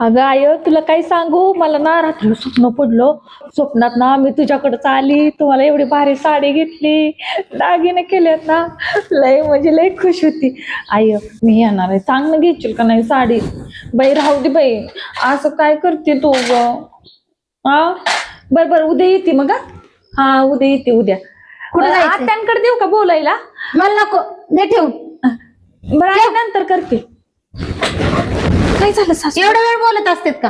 अगं आय तुला काय सांगू, मला ना रात्री स्वप्न पडलं. स्वप्नात ना मी तुझ्याकडे आली, तुम्हाला एवढी भारी साडी घेतली, दागिने केलेत ना, लय म्हणजे लय खुश होती. आय मी येणार आहे, चांगलं घेशील का नाही साडी? बाई राहू दे बाई, असं काय करते तू ग? हा बर बर, उद्या येते मग. हा उद्या येते उद्या. कुठं जायचंय? आत्यांकडे देऊ का बोलायला? मला नको, दे ठेवून. बरं आई नंतर करते. काय झालं सासू? एवढा वेळ बोलत असतात का?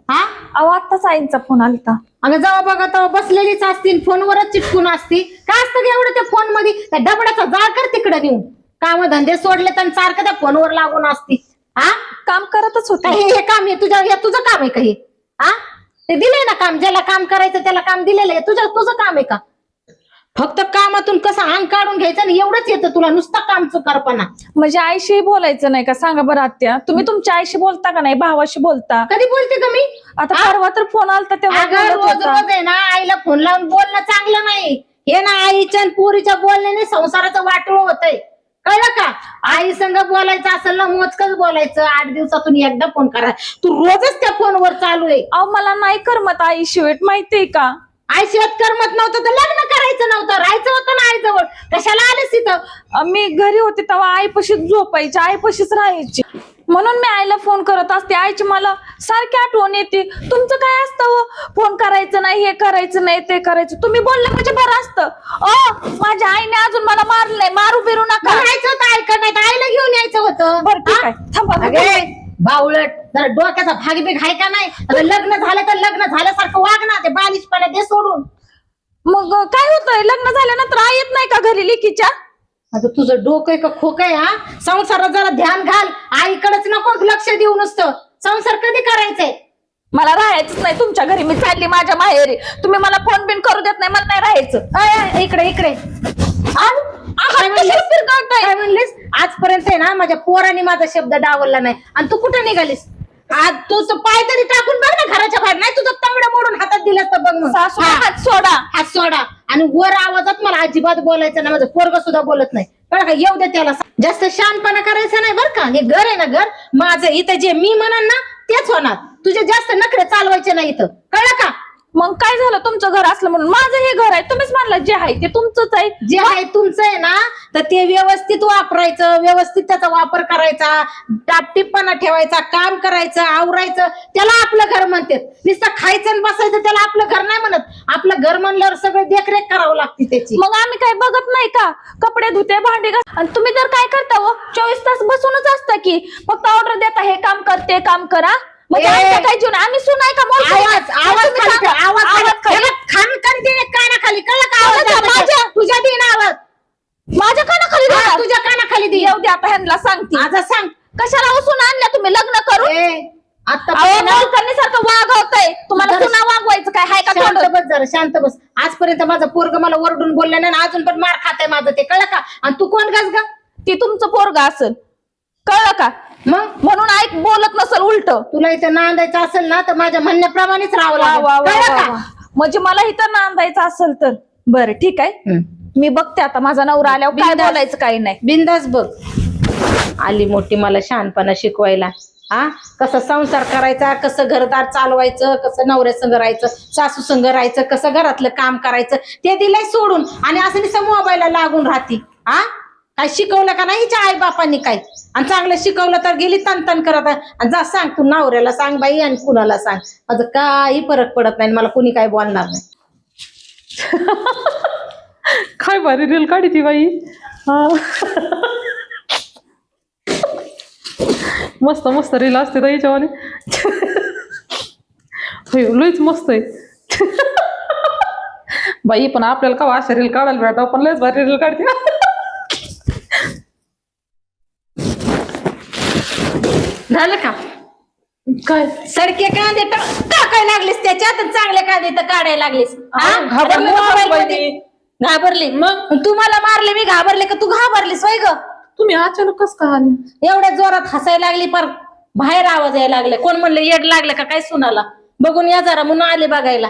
हा अहो आत्ताच आईंचा फोन आलता. अगं जेव्हा बघा तेव्हा बसलेलीच असतील, फोनवरच चिटकून असती. काय असतं ग एवढं त्या फोन मध्ये? त्या डबड्याचा जाळ कर तिकडे नेऊन. काम धंदे सोडले तर सारखं त्या फोनवर लागून असती. हा काम करतच होते. हे काम, हे तुझं काम आहे का हे? हा ते दिलंय ना काम, ज्याला काम करायचं त्याला काम दिलेलं आहे. तुझं काम आहे का? फक्त कामातून कसं अंग काढून घ्यायचं आणि एवढंच येतं तुला, नुसतं काम चुकारपणा. म्हणजे आईशी बोलायचं नाही का? सांगा बरं आत्या, तुम्ही तुमच्या आईशी बोलता का नाही? भावाशी बोलता? कधी बोलते का मी? आता परवा तर फोन आलता तेव्हा अगं बोलत रोज होता. रोज आहे ना आईला फोन लावून बोलणं चांगलं नाही. हे ना आईच्या आणि पोरीच्या बोलण्याने संसाराचं वाटोळ होतंय, कळलं का? आई संग बोलायचं असेल ना मोजकच बोलायचं. 8 दिवसातून एकदा फोन करा. तू रोजच त्या फोनवर चालू आहे. अहो मला नाही करमत आईशिवाय, माहितीये का? आई शेत करमत नव्हतं तर लग्न करायचं नव्हतं, राहायचं होतं ना आईजवळ. कशाला आलीस इथं? मी घरी होते तेव्हा आईपाशीच झोपायची, आईपाशीच राहायची. म्हणून मी आईला फोन करत असते. आईची मला सारखी आठवण येते. तुमचं काय असतं हो? फोन करायचं नाही, हे करायचं नाही, ते करायचं. तुम्ही बोलले म्हणजे बरं असतं. माझ्या आईने अजून मला मारलं नाही, मारू बिरू नका. राहायचं होतं ऐकत नाही तर आईला घेऊन यायचं होतं. बरं ठीक आहे, थांबा. अगे बावळट, जरा डोक्याचा भाग बिग आहे का नाही? आता लग्न झालं तर लग्न झाल्यासारखं वाग ना. ते बालिशपणा दे सोडून. मग काय होतंय, लग्न झाल्यानंतर आई येत नाही का घरी लेकीच्या? अगं तुझं डोकं आहे का खोकं आहे? हा संसारात जरा ध्यान घाल. आईकडेच नको लक्ष देऊ नुसतं. संसार कधी करायचंय? मला राहायचंच नाही तुमच्या घरी, मी चालली माझ्या माहेरी. तुम्ही मला फोन बिन करू देत नाही, मला नाही राहायचं. इकडे इकडे काय म्हणलीस? आजपर्यंत आहे ना माझ्या पोराने माझा शब्द डावलला नाही. आणि तू कुठे निघालीस? आज तू पाय तरी टाकून बघ ना घराच्या बाहेर. नाही तुझं तांबडं मोडून हातात दिलं तर बघ मग. सासू हात सोडा. हात सोडा. आणि वर आवाजात मला अजिबात बोलायचं ना. माझं पोरग सुद्धा बोलत नाही, कळलं का? येऊ दे त्याला. जास्त शहाणपणा करायचा नाही बरं का. हे घर आहे ना, घर माझं. इथं जे मी म्हणन ना तेच होणार. तुझे जास्त नखरे चालवायचे नाही इथं, कळलं का? मग काय झालं, तुमचं घर असलं म्हणून? माझं हे घर आहे, तुम्हीच म्हणलं जे आहे ते तुमचंच आहे. जे आहे तुमचं आहे ना, तर ते व्यवस्थित वापरायचं, व्यवस्थित त्याचा वापर करायचा, टापटीपणा ठेवायचा, काम करायचं, आवरायचं. त्याला आपलं घर म्हणतात. नुसतं खायचं आणि बसायचं त्याला आपलं घर नाही म्हणत. आपलं घर म्हणल्यावर सगळं देखरेख करावं लागते त्याची. मग आम्ही काय बघत नाही का? कपडे धुते, भांडी घास. आणि तुम्ही तर काय करता हो? 24 तास बसूनच असता की. फक्त ऑर्डर देता, हे काम कर, ते काम करा. मग काय जीवन आम्ही सुनाय का? आवाज कानाखाली, कळलं का? आवाज तुझ्या दिन आवाज माझ्या कानाखाली देणार? तुझ्या कानाखाली दे. येऊ दे आता, ह्यांना सांगते. आता सांग. कशाला उसून आणल्या तुम्ही लग्न करून? आता सारखं वागवतंय. तुम्हाला पुन्हा वागवायचं काय हाय का? शांत बस जरा, शांत बस. आजपर्यंत माझं पोरग मला ओरडून बोललं नाही, अजून पण मार खाते माझं ते, कळलं का? आणि तू कोण गास ग? ती तुमचं पोरग असेल, कळलं का? मग म्हणून ऐक बोलत नसेल उलट. तुला इथं नांदायचं असेल ना तर माझ्या म्हणण्याप्रमाणेच राहावं लागेल, कळलं का? म्हणजे मला इथं नांदायचं असेल तर बरं ठीक आहे. मी बघते आता माझा नवरा आल्यावर काय बोलायचं काही नाही. बिंदास बघ. आली मोठी मला शहाणपणा शिकवायला. हा कसं संसार करायचा, कसं घरदार चालवायचं, कसं नवऱ्या संग राहायचं, सासू संग राहायचं, कसं घरातलं काम करायचं ते दिलंय सोडून. आणि असं नुसतं मोबाईलला लागून राहती. हा काय शिकवलं का नाही हिच्या आई बापांनी? काय आणि चांगलं शिकवलं तर गेली तन करत. आणि जा सांग, तू नवऱ्याला सांग बाई आणि कुणाला सांग. माझं काही फरक पडत नाही, मला कुणी काय बोलणार नाही. काय भारी रील काढी ती बाई. मस्त मस्त रील असते तर याच्यावाले. लयच मस्त आहे बाई. पण आपल्याला का अशा रील काढायला भेटा, पण लयच भारी रील काढते. झालं का? काय सडके कांदे टाकायला लागलीस त्याच्यात, चांगले कांदे तर काढायला लागलीस. घाबरली? मग तू मला मारले, मी घाबरले का तू घाबरलीस? वय ग, तुम्ही अचानक कस का आले? एवढ्या जोरात हसायला लागली पर बाहेर आवाज यायला लागले. कोण म्हणलं येड लागलं का काय सुनाला? बघून या जरा म्हणून आले बघायला.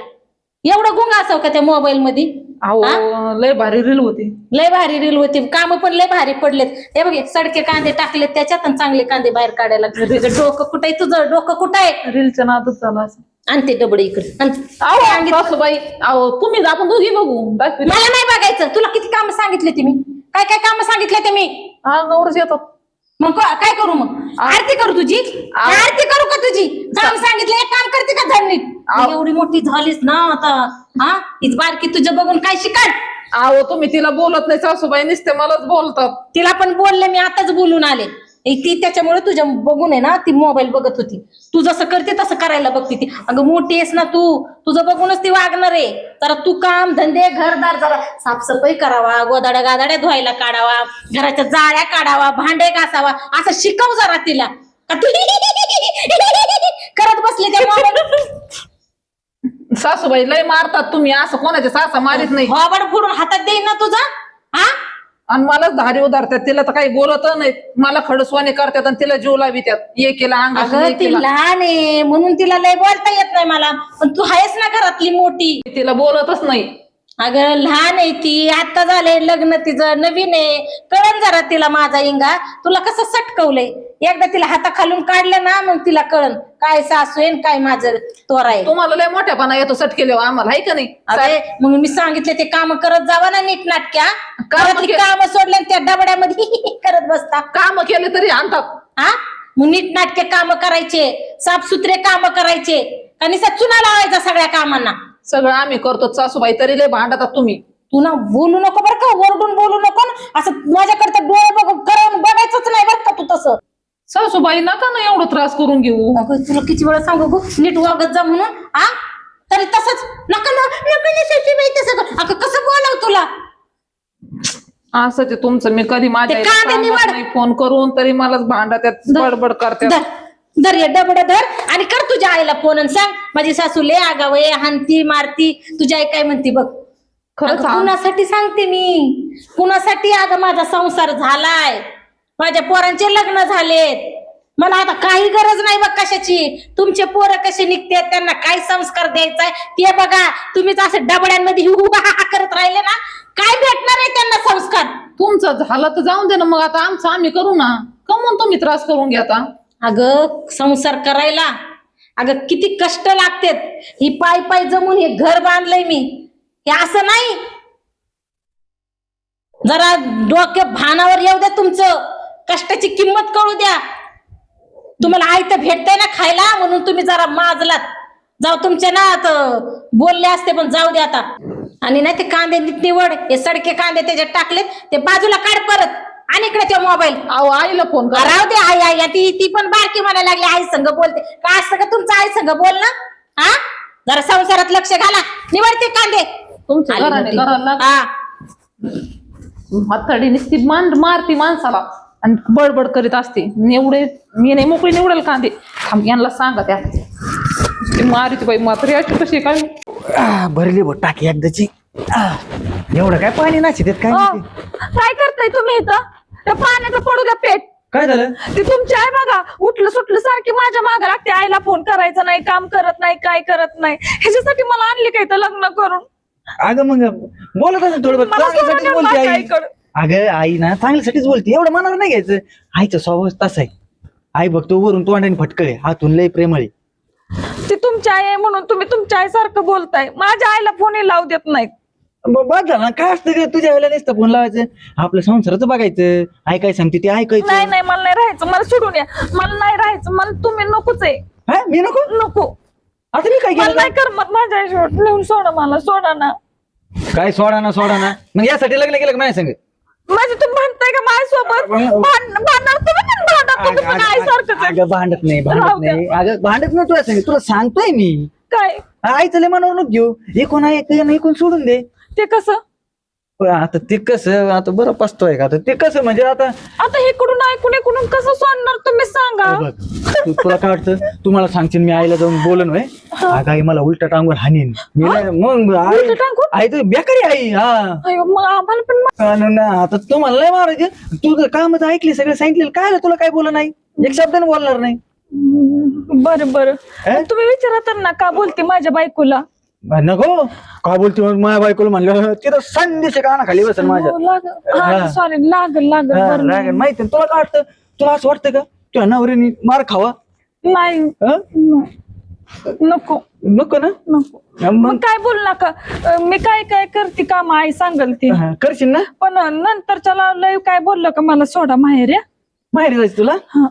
एवढं गुंग असाव का त्या मोबाईल मध्ये? अहो लय भारी रील होती. लय भारी रील होती, काम पण लय भारी पडलेत. हे बघ सडके कांदे टाकलेत त्याच्यात आणि चांगले कांदे बाहेर काढायला लागले. तुझं डोकं कुठे आहे? तुझं डोकं कुठं आहे? रीलच्या नादच झाला असं. आणि ते डबडे इकडे सासूबाई अहो तुम्ही आपण दोघी बघू दाखवी. मला नाही बघायचं. तुला किती काम सांगितले ते मी? काय काय काम सांगितले ते मी? हा नवरच येतात. मग काय करू? मग आरती करू तुझी? आरती करू का तुझी? काम सांगितलं एक काम करते का धरणीत? एवढी मोठी झालीस ना आता, हा हीच बारकी तुझ्या बघून काय शिकाल? अहो तुम्ही तिला बोलत नाही सासूबाई, नुसते मलाच बोलतात. तिला पण बोलले मी, आताच बोलून आले. ती त्याच्यामुळे तुझ्या बघून आहे ना, ती मोबाईल बघत होती. तू जसं करते तसं करायला बघते ती. अगं मोठी आहेस ना तू, तुझं बघूनच ती वागणार आहे. जरा तू काम धंदे घरदार जरा साफसफाई करावा, गोदाड्या गादाड्या धुवायला काढावा, घराच्या जाळ्या काढावा, भांडे घासावा, असं शिकव जरा तिला. का तू करत बसली त्या मोबाईल? सासूबाई लय मारतात तुम्ही, असं कोणाच्या सासा मारित नाही. वाबड फोडून हातात देईन ना तुझा. हा आणि मलाच धारी उधारतात. तिला तर काही बोलत नाही. मला खडसवाने करतात आणि तिला जीव लावितात. ये केला अगं ती लहान आहे म्हणून तिला लय बोलता येत नाही मला, पण तू आहेस ना घरातली मोठी. तिला बोलतच नाही. अगं लहान आहे ती, आता झालंय लग्न तिचं, नवीन आहे. कळण जरा तिला माझा इंगा. तुला कसं सटकवलंय, एकदा तिला हाताखालून काढलं ना मग तिला कळण काय सासू आहे काय माझं तोर आहे. तुम्हाला लय मोठ्यापणा येतो सटकेले आम्हाला, आहे का नाही? अरे मग मी सांगितले ते काम करत जावा ना नीट नाटक्या. काम सोडले त्या डबड्यामध्ये करत बसता. काम केले तरी आणतात. हा मग नीट नाटके काम करायचे, साफसुथरे काम करायचे, का निसा चुना लावायचा सगळ्या कामांना. सगळं आम्ही करतो सासूबाई, तरी लय भांडतात तुम्ही. तू ना बोलू नको बरं का, ओरडून बोलू नको ना. असं माझ्याकडे डोळे करून बघायचंच नाही बरं का तू तसं. सासूबाई नका ना एवढं त्रास करून घेऊ. अगं तुला किती वेळा सांगू गो नीट वागत जा म्हणून. आ तरी तसंच नका ना सासूबाई तसं कर. अगं कसं बोलाव तुला? असंच आहे तुमचं. मी कधी माझ्या आईला सांगत नाही फोन करून, तरी मलाच भांडतात, बडबड करतात. धर ये डबड धर आणि कर तुझ्या आईला फोन आणि सांग माझी सासू लय आगाव आहे, हानती मारती. तुझी आई काय म्हणती बघ. खरंच कुणासाठी सांगते मी? कुणासाठी? अगं माझा संसार झालाय, माझ्या पोरांचे लग्न झालेत, मला आता काही गरज नाही बघ कशाची. तुमचे पोरं कसे निघतात, त्यांना काय संस्कार द्यायचाय ते बघा. तुम्हीच असं डबड्यांमध्ये करत राहिले ना, काय भेटणार आहे त्यांना संस्कार? तुमचं झालं तर जाऊन दे ना, मग आता आमचं आम्ही करू ना. कमून तुम्ही त्रास करून घेता? अगं संसार करायला अगं किती कष्ट लागतात. ही पाय पाय जमून हे घर बांधलंय मी, हे असं नाही. जरा डोक्या भानावर येऊ द्या, तुमचं कष्टाची किंमत कळू द्या. तुम्हाला आयतं भेटतंय ना खायला म्हणून तुम्ही जरा माजलात. जाऊ तुमचे ना बोलले असते पण जाऊ दे आता. आणि नाही ते कांदे नीट निवड, हे सडके कांदे त्याच्यात टाकलेत ते बाजूला काढ परत. आणि इकडे ते मोबाईल. अहो आईला फोन करा. राहू दे. आई आई ती पण बारकी म्हणायला लागली आई संग बोलते. काय असतं का तुमचं आई संग बोल ना? हा जरा संसारात लक्ष घाला. निवडते कांदे तुमच्या घराने घराला हाताडी नुसती मारती माणसाला आणि बडबड करीत असते. निवडे मी नाही मोकळी निवडेल कांदे. यांना सांगा त्या मारित बाई मात्र अशी कशी काय भरली बघ टाकी एकदाची. एवढं काय पाणी नाची देत काय नाही ते. काय करताय तुम्ही इथं? त्या पाण्याचं पडू द्या पेट. काय झालं? ती तुमची आई बघा उठलं सुटलं सारखी माझ्या मागे लागते. आईला फोन करायचा नाही, काम करत नाही, काय करत नाही. ह्याच्यासाठी मला आणली काय तर लग्न करून? अगं मग बोलत असेल थोडं मला चांगल्यासाठीच सोडा बोलते माझ्या आई. आईकडं. अगं आई ना चांगल्यासाठीच बोलते, एवढं मनावर नाही घ्यायचं. आईचा स्वभाव तसा आहे. आई बघतो वरून तोंडाने फटकळे, हातून लय प्रेमळे. ती तुमची आई आहे म्हणून तुम्ही तुमच्या आईसारखं बोलताय. माझ्या आईला फोनही लावू देत नाहीत. बघ झाला काय असतं ग, तुझ्या वेळेला नसतं फोन लावायचं, आपलं संसाराचं बघायचं. आई काय सांगते ते ऐकायचं. नाही नाही मला नाही राहायचं, मला सोडून या. मला नाही राहायचं, मला तुम्ही नकोच आहे. हा मी नको नको. आता मी काय मला केलं? नाही करमत माझ्या आईसोबत. नेऊन सोडा मला, सोडा ना. काय सोडा ना मग यासाठी लग्न केलं का माझ्या संग? माझी तुम्ही भांडताय का माझ्यासोबत? भांडणार तुम्ही पण भांडा. तुम्ही पण आईसारखंच आहे. अगं भांडत नाही राहू द्या. अगं भांडत नाही तुला सांग, तुला सांगतोय मी. काय आईचं लय मनावर नको घेऊ. एकूण आहे एकूण सोडून दे. ते कसं? आता ते कसं, आता बरं पसतोय का? आता ते कसं म्हणजे आता आता इकडून ऐकून कसं सोडणार तुम्ही सांगा. बघ, तुला काय वाटतं? तुम्हाला सांगशील मी आईला जाऊन बोलन होय? अगं आई मला उलटा टांगून हानीन मी. मग उलटं टांगून? आई तर बेकारी आई. हा अय्यो, मग आम्हाला पण ना आता तुम्हाला नाही मारायचे. तू जर कामच ऐकली सगळं सांगितलं काय आलं, तुला काय बोल नाही, एक शब्दाने बोलणार नाही. बरं तुम्ही विचारा तर ना का बोलते माझ्या बायकोला. नको का बोलते मग माझ्या बायकोला म्हणलं तिथं संदेश काना खाली बसेल माझ्या सॉरी लागल बरं. राग माहिती तुला काय वाटतं तुला असं वाटतं का तुझ्या नवऱ्याने मार खावा नाही नको नको ना मग मग काय बोल नका. मी काय काय करते काम आई सांगल ती. करशील ना पण नंतरच्या लय काय बोललं का मला सोडा माहेर या. माहेरी जायचं तुला हा.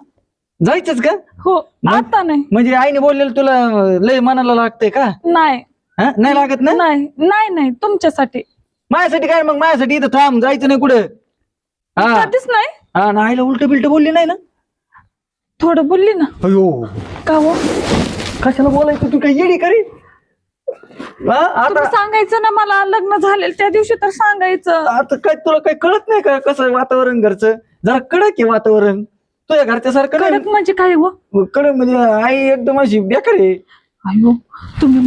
जायचंच का हो आता नाही म्हणजे आईने बोललेलं तुला लय मनाला लागतंय का नाही नाही लागत ना नाही नाही नाही तुमच्यासाठी माझ्यासाठी काय मग माझ्यासाठी इथं थांब जायचं नाही कुठं कधीच नाही. हा ना आईला उलट बिलट बोलली नाही ना थोडं बोलली ना. अयो का हो कशाला बोलायचं तू काय येडी करी आता तुम्ही सांगायचं ना मला लग्न झालेलं त्या दिवशी तर सांगायचं. आता काय तुला काही कळत नाही का कसं वातावरण घरचं जरा कडक आहे वातावरण तुझ्या घरच्या सारखं कडक म्हणजे काय हो. कडक म्हणजे आई एकदम अशी बेकार आहे अयो तुम्ही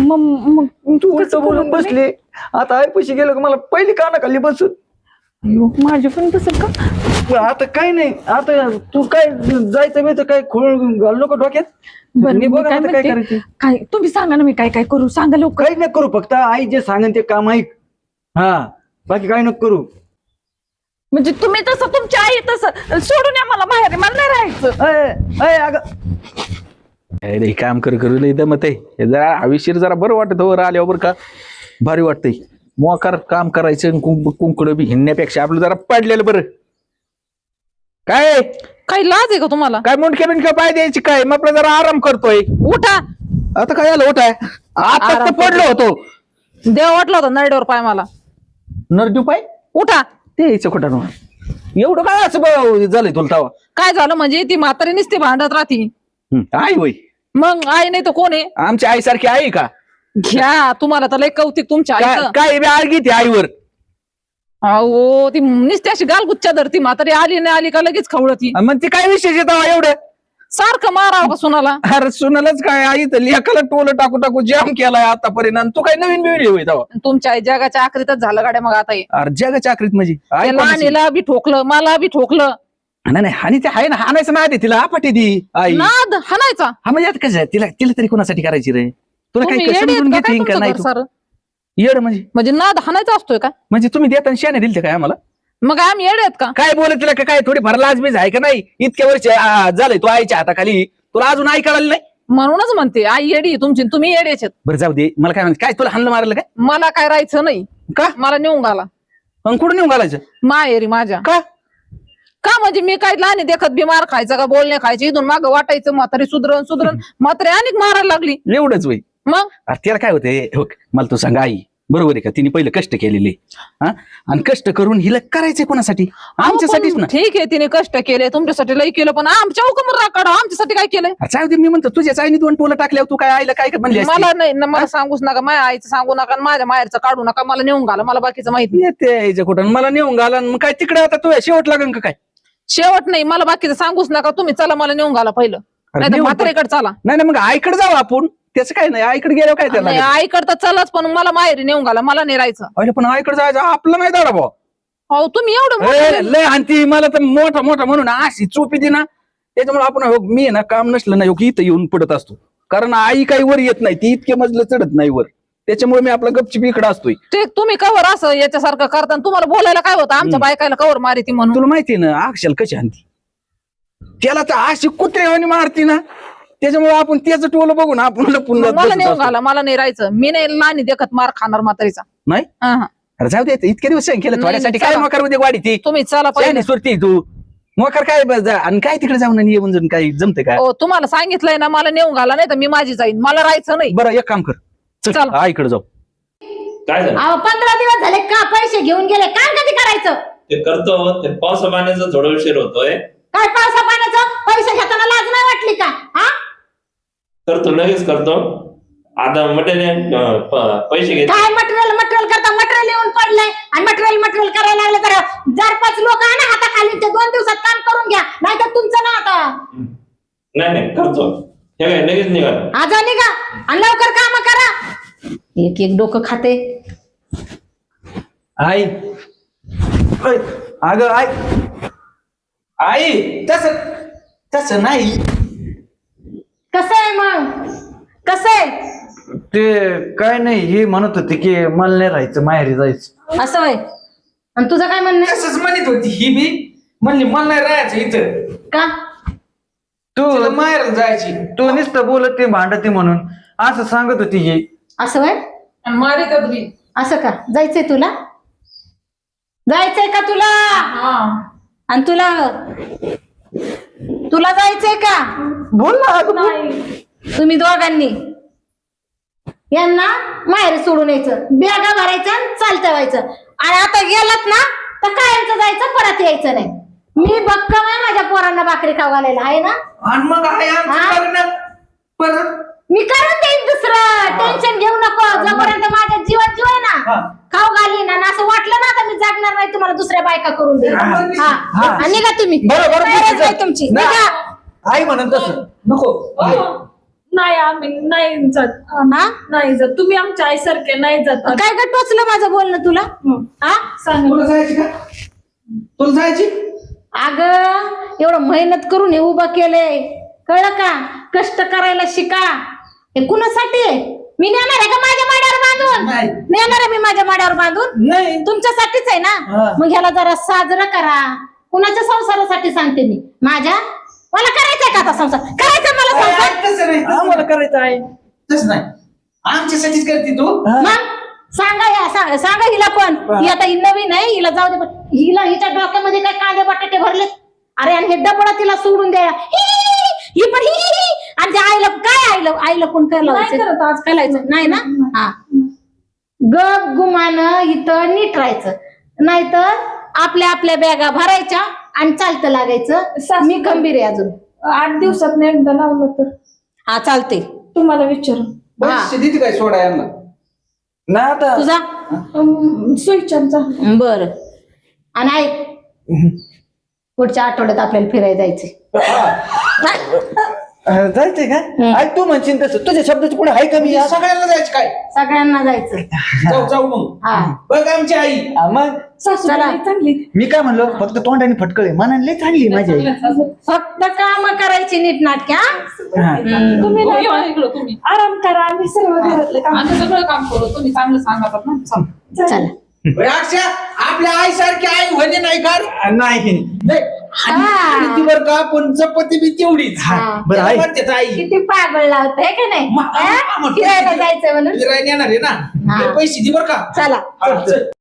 मग तू उलट बोलून बसले आता आई पैसे गेलो का मला पहिली काना खाली बसून अयो माझे पण बसेल का. आता काय नाही आता तू काय जायचं बियचं काय खोळ घाल नको डोक्यात बरं मी मी बघ काय आता काय म्हणते, करायचं काय तुम्ही सांगा ना मी काय काय करू सांगा लवकर. काही नाही करू फक्त आई जे सांगेन ते काम ऐक बाकी काय नको करू म्हणजे तुम्ही तसं तुमची आई तसं सोडून या मला बाहेर मला नाही राहायचं. अरे काम करू लय दमत आहे हे जरा हवेशीर जरा बरं वाटत वर आल्यावर बरं का भारी वाटतंय मोकार काम करायचं कुंकड बी हिंडण्यापेक्षा आपलं जरा पडलेलं बरं काय काही लाज आहे का तुम्हाला. काय मुंडक्या बिंडक्या पाय द्यायची काय मग आपलं जरा आराम करतोय उठा आता काय झालं उठाय आता तर पडलो होतो देव वाटला होता नरड्यावर पाय मला. नरदेव पाय उठा. ते यायचं कुठं एवढं काय असं झालंय तुला तवा काय झालं म्हणजे ती म्हातारी नुसती भांडत राहती. आई होय मग आई नाही तर कोण आहे. आमच्या आईसारखी आई का घ्या तुम्हाला तर लय कौतिक तुमच्या आईचं. काय आळगी ती आईवर अहो ती नुसती अशी गालगुच्च्या धरती म्हातारी आली नाही आली का लगेच खवळती. मग ती काय विशेष येतं एवढं सारखं मारावं का सुनाला. अरे सुनालाच काय आई तर लेखाला टोलं टाकू टाकू जाम केलाय आतापर्यंत आणि तू काय नवीन बिवीन होय तेव्हा तुमच्या आई जगाच्या आखरीतच झालं गाड्या मग आता हे. अरे जगाच्या आखरीत म्हणजे आई त्या कोणाची? लहानीला बी ठोकलं मला बी ठोकलं. नाही नाही हानी ते आहे ना हाणायचं ना दे तिला आपटे दी आई नाद हाणायचा. हा म्हणजे आता कसं आहे तिला तिला तरी कोणासाठी करायची रे तुला तुम्ही काही येडे समजून आहेत का काय घेते का तुमचं नाही घर तू? सारं? येड म्हणजे म्हणजे नाद हाणायचा असतोय का. म्हणजे तुम्ही देताना शेणे दिलते काय आम्हाला मग आम्ही येडे आहेत का. काय बोलत तिला काय थोडी फार लाजबीज आहे का नाही इतक्या वर्ष झालंय तू आईच्या हाताखाली तुला अजून आई कळाली नाही म्हणूनच म्हणते आई येडी आहे तुमची तुम्ही येडेच आहेत. बरं जाऊ दे मला काय म्हणते काय तुला हाणलं मारलं काय मला काय राहायचं नाही का मला नेऊन घाला मग कुठं नेऊन घालायचं माहेरी माझ्या. का का म्हणजे मी काय लहान देखत बिमार खायचं का बोलणे खायचे इथून मागं वाटायचं म्हातारी सुधरण म्हातारी अनेक मारायला लागली. एवढंच होई मग अरे त्याला काय होते हो मला तू सांग आई बरोबर आहे का तिने पहिले कष्ट केलेले हा आणि कष्ट करून हिला करायचंय कोणासाठी आमच्यासाठीच ना ठीक आहे तिने कष्ट केले तुमच्यासाठी लई केलं पण आमच्या हुकूमत राखाडा आमच्यासाठी काय केलंय. अच्छा मी म्हणतो तुझ्याच आईने 2 टोलं टाकल्यावर तू काय आईला काय म्हणली असती? मला नाही मला सांगूच नका माझ्या आईचं सांगू नका आणि माझ्या माहेरचं काढू नका मला नेऊन घाला मला बाकीचं माहिती नाही. येते यायचं कुठं मला नेऊन घाला आणि मग काय तिकडे आता तू शेवट लागेल का काय शेवट नाही मला बाकीचं सांगूच नका तुम्ही चला मला नेऊन घाला पहिलं नाही तर नेऊन म्हातारीकडे चला. नाही मग आईकडे जाऊ आपण त्याचं काय नाही आईकडे गेल्यावर काय त्याला नाही, आईकडे तर चलाच पण मला माहेरी नेऊन घाला मला नाही राहायचं. अरे पण आईकडे जायचं आपलं नाही दाडा भाऊ अहो तुम्ही एवढं मोठं लय आणती मला तर मोठा मोठा म्हणून अशी चोपी दे ना त्याच्यामुळे आपण हो, मी ना काम नसलं ना इथं येऊन पडत असतो कारण आई काही वर येत नाही ती इतके मजलं चढत नाही वर त्याच्यामुळे मी आपला गपचिप इकडे असतोय. ते तुम्ही कवर असं याच्यासारखं करता आणि तुम्हाला बोलायला काय होतं आमच्या बायकाला कवर मारी ती म्हणून. तुला माहितीये ना अक्षल कशी आणती त्याला तर अशी कुत्र्यावानी मारती ना त्याच्यामुळे आपण त्याचं टोलं बघून आपण लपून मला नेऊन घाला मला नाही राहायचं मी नाही लहानी देखत मार खाणार म्हातारीचा. नाही हा, हा. अरे जाऊ दे इतके दिवस सहन केलं नाही, थोड्यासाठी काय चला. मोकार उद्या वाढी ती तुम्ही चला पहिले. सुरती तू मोकार काय आणि काय तिकडे जाऊन आणि येऊन जाऊन काय जमते काय हो तुम्हाला सांगितलंय ना मला नेऊन घाला नाही तर मी माझी जाईन मला राहायचं नाही. बरं एक काम कर चल चला. आईकडे जाऊ काय झालं 15 दिवस झाले का पैसे घेऊन गेले काम कधी करायचं. ते करतो ते पावसा पाण्याचा थोडा उशीर होतोय काय पावसा पाण्याचं पैसे घेताना लाज नाही वाटली का. हा करतो लगेच करतो आता मटेरियल पैसे घेतो काय मटेरियल करता मटेरियल येऊन पडलंय आणि मटेरियल करायला लागले तर 4-5 लोक आहे ना हाताखाली ते 2 दिवसात काम करून घ्या नाही तर तुमचं ना आता. नाही करतो हे काय लगेच निघाल आज निघा आणि लवकर काम करा. एक एक डोकं खाते. आई अगं आई तसं नाही कसं आहे मग कसं आहे ते काय नाही, हे म्हणत होते की मला नाही राहायचं, माहेरी जायचं. असं वय. आणि तुझं काय म्हणणं आहे? तसंच म्हणत होती ही बी, म्हणली मला नाही राहायचं इथं, का? तुला माहेर जायची. तू नुसतं बोलत ते भांडते म्हणून असं सांगत होती ही. असं वय. आणि मारित तुम्ही. असं का? जायचंय तुला? जायचंय का तुला? हा. आणि तुला तुला जायचंय का? बोल ना अगं, बोल. नाही तुम्ही दोघांनी यांना माहेर सोडून यायचं, बॅगा भरायचं आणि चालतं व्हायचं. आणि आता गेलात ना तर कायमचं जायचं, परत यायचं नाही. मी भक्कम आहे माझ्या पोरांना भाकरी खाऊ घालायला, आहे ना? आणि मग आहे आमचं हा? लग्न परत. मी करून देईन दुसरं, टेन्शन घेऊ नको. जोपर्यंत माझ्या जीवात जीव आहे ना, खाऊ घालीन. आणि असं वाटलं ना तर मी जागणार नाही, तुम्हाला दुसऱ्या बायका करून देईन. हा. आणि निघा तुम्ही. बरोबर, तयारच नाही तुमची. निघा. आई म्हणत तसं नको. नाही आम्ही नाही जात. हा? नाही जात. तुम्ही आमच्या आईसारखे नाही जात. काय ग टोचलं माझं बोलणं तुला? हा? सांगा. तुला जायची का? तुला जायची? अगं एवढं मेहनत करून हे उभं केलंय, कळलं का? कष्ट करायला शिका. हे कुणासाठी आहे? मी नेणार आहे का माझ्या माड्यावर बांधून? नाही. नेणार आहे मी माझ्या माड्यावर बांधून? नाही. तुमच्यासाठीच आहे ना. मग ह्याला जरा साजरं करा. कुणाच्या संसारासाठी सांगते मी? माझ्या. मला करायचंय का आता संसार? करायचं मला संसार. तसं नाही, आम्हाला करायचं आहे. तसं नाही, आमच्यासाठीच करते तू. मग सांगा हिला पण. ही आता ही नवीन आहे, हिला जाऊ दे. पण हिला हिच्या डोक्यामध्ये काय कांदे बटाटे भरले? अरे आणि हे डबडा तिला सोडून द्या. ही पण ही. आणि त्या आईला कोण काय लावायचं? नाही करत आज. काय लावायचं नाही ना. हा. गप गुमानं इथं नीट राहायचं, नाहीतर आपल्या आपल्या बॅगा भरायच्या आणि चालतं लागायचं. मी खंबीर आहे अजून. 8 दिवसात एकदा लावलं तर हा चालते. तुम्हाला विचारू. पैसे देते काय सोडा यांना? ना आता तुझा सुईचांचा. बर. आणि ऐक, पुढच्या आठवड्यात आपल्याला फिरायला जायचंय. जायचंय का? आई तू म्हणशील तसं, तुझ्या शब्दाची पुढे आहे का मी? सगळ्यांना जायचं काय? सगळ्यांना जायचं. जाऊ मग. हा. बघ आमची आई. मग सासूबाई चांगली. मी काय म्हणलो, फक्त तोंडाने फटकळे, मनाने लय चांगली आहे माझी आई. फक्त काम करायची नीट नाटक्या. हा. तुम्ही नाही येवा इकडं तुम्ही. आराम करा. आम्ही सर्व घरातले काम. आम्ही सगळं काम करू, तुम्ही चांगलं सांगतात ना. चल. चला. अक्षय, आपल्या आईसारखी आई होणे नाही का? नाही. हा. बर का, पण चपती बी तेवढीच. हा. बरं आई, म्हणतात आई किती पागल लावतंय का नाही? मग- हा? मग- फिरायला जायचं म्हणून. फिरायला येणार आहे ना, हा. पैसे दे बर का. चला. हा, चल.